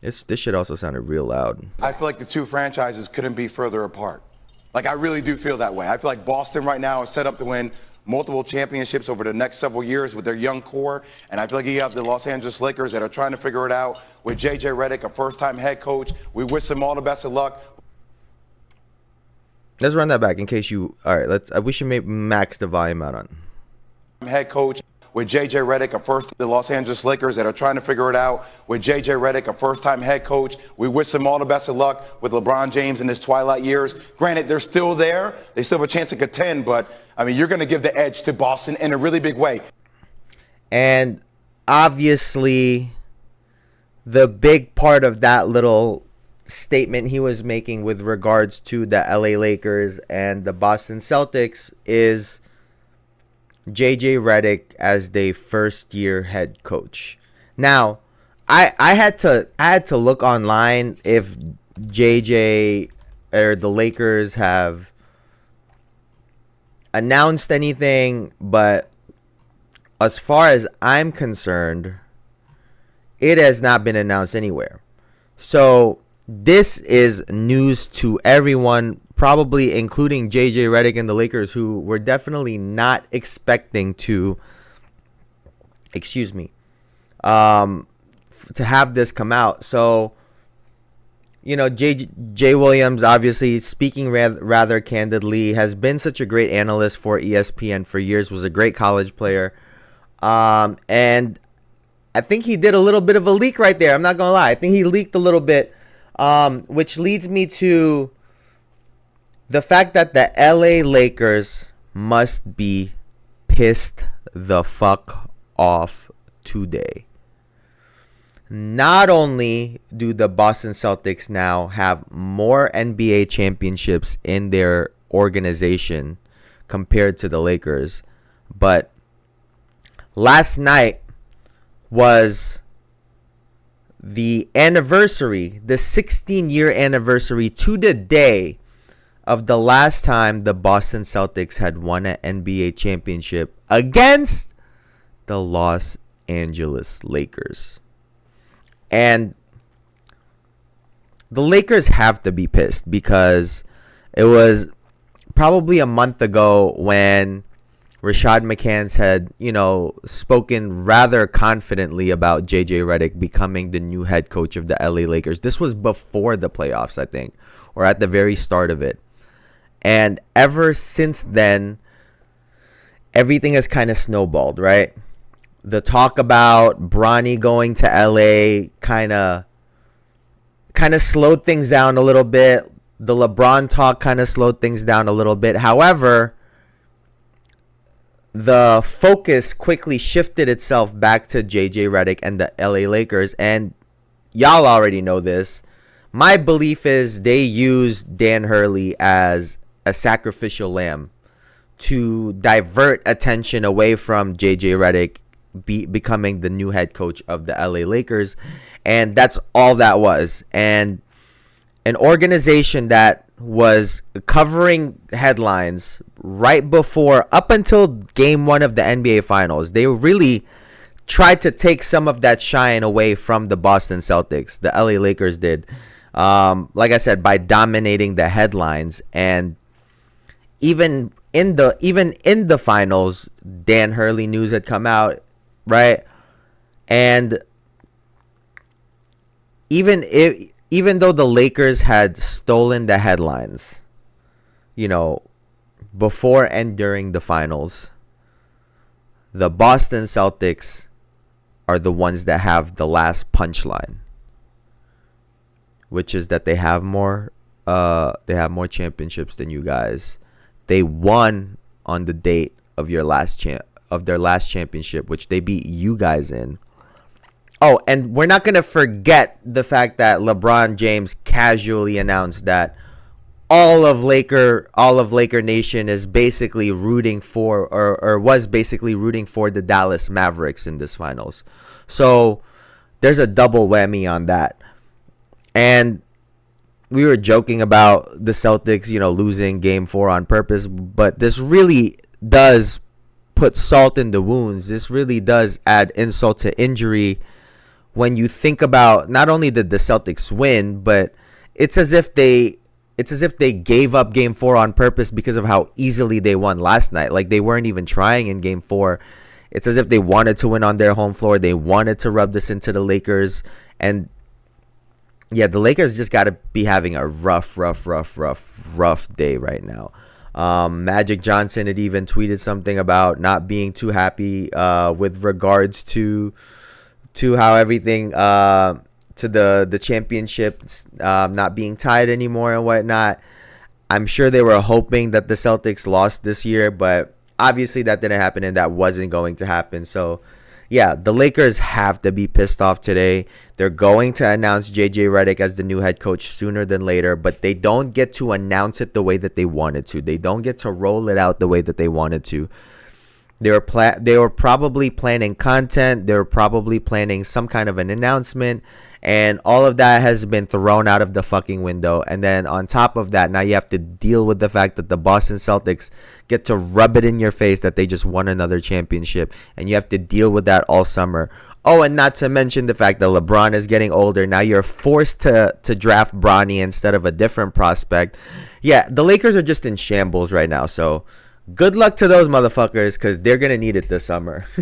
This shit also sounded real loud. I feel like the two franchises couldn't be further apart. Like, I really do feel that way. I feel like Boston right now is set up to win multiple championships over the next several years with their young core. And I feel like you have the Los Angeles Lakers that are trying to figure it out with JJ Redick, a first-time head coach. We wish them all the best of luck. Let's run that back in case you. All right, let's. We should max the volume out on. Head coach with JJ Redick, the Los Angeles Lakers that are trying to figure it out with JJ Redick, a first-time head coach. We wish them all the best of luck with LeBron James in his twilight years. Granted, they're still there. They still have a chance to contend, but, I mean, you're going to give the edge to Boston in a really big way. And obviously, the big part of that little statement he was making with regards to the LA Lakers and the Boston Celtics is JJ Redick as the first year head coach. Now, I had to look online if JJ or the Lakers have announced anything, but as far as I'm concerned, it has not been announced anywhere. So this is news to everyone, probably including JJ Redick and the Lakers, who were definitely not expecting to, to have this come out. So, you know, Jay Williams, obviously speaking rather candidly, has been such a great analyst for ESPN for years, was a great college player. And I think he did a little bit of a leak right there. I'm not going to lie. I think he leaked a little bit. Which leads me to the fact that the LA Lakers must be pissed the fuck off today. Not only do the Boston Celtics now have more NBA championships in their organization compared to the Lakers, but last night was the anniversary, the 16-year anniversary to the day of the last time the Boston Celtics had won an NBA championship against the Los Angeles Lakers. And the Lakers have to be pissed because it was probably a month ago when Rashad McCants had, spoken rather confidently about JJ Redick becoming the new head coach of the LA Lakers. This was before the playoffs, I think, or at the very start of it. And ever since then, everything has kind of snowballed, right? The talk about Bronny going to LA kind of slowed things down a little bit. The LeBron talk kind of slowed things down a little bit. However, the focus quickly shifted itself back to JJ Redick and the LA Lakers. And y'all already know this. My belief is they used Dan Hurley as a sacrificial lamb to divert attention away from JJ Redick becoming the new head coach of the LA Lakers. And that's all that was. And an organization that was covering headlines right before, up until game one of the NBA Finals, they really tried to take some of that shine away from the Boston Celtics. The LA Lakers did, like I said, by dominating the headlines. And even in the finals, Dan Hurley news had come out, right? And even though the Lakers had stolen the headlines, before and during the finals, the Boston Celtics are the ones that have the last punchline, which is that they have more championships than you guys. They won on the date of their last championship, which they beat you guys in. Oh, and we're not going to forget the fact that LeBron James casually announced that all of Laker Nation is basically rooting for, or was basically rooting for, the Dallas Mavericks in this finals. So there's a double whammy on that. And we were joking about the Celtics, losing game 4 on purpose, but this really does put salt in the wounds. This really does add insult to injury when you think about not only did the Celtics win, but it's as if they gave up game 4 on purpose because of how easily they won last night. Like, they weren't even trying in game 4. It's as if they wanted to win on their home floor. They wanted to rub this into the Lakers. And yeah, the Lakers just got to be having a rough day right now. Magic Johnson had even tweeted something about not being too happy with regards to how everything to the championship not being tied anymore and whatnot. I'm sure they were hoping that the Celtics lost this year, but obviously that didn't happen and that wasn't going to happen. So yeah, the Lakers have to be pissed off today. They're going to announce JJ Redick as the new head coach sooner than later, but they don't get to announce it the way that they wanted to. They don't get to roll it out the way that they wanted to. They were probably planning content. They were probably planning some kind of an announcement, and all of that has been thrown out of the fucking window. And then on top of that, now you have to deal with the fact that the Boston Celtics get to rub it in your face that they just won another championship, and you have to deal with that all summer. Oh, and not to mention the fact that LeBron is getting older. Now you're forced to draft Bronny instead of a different prospect. Yeah, the Lakers are just in shambles right now, so good luck to those motherfuckers because they're going to need it this summer.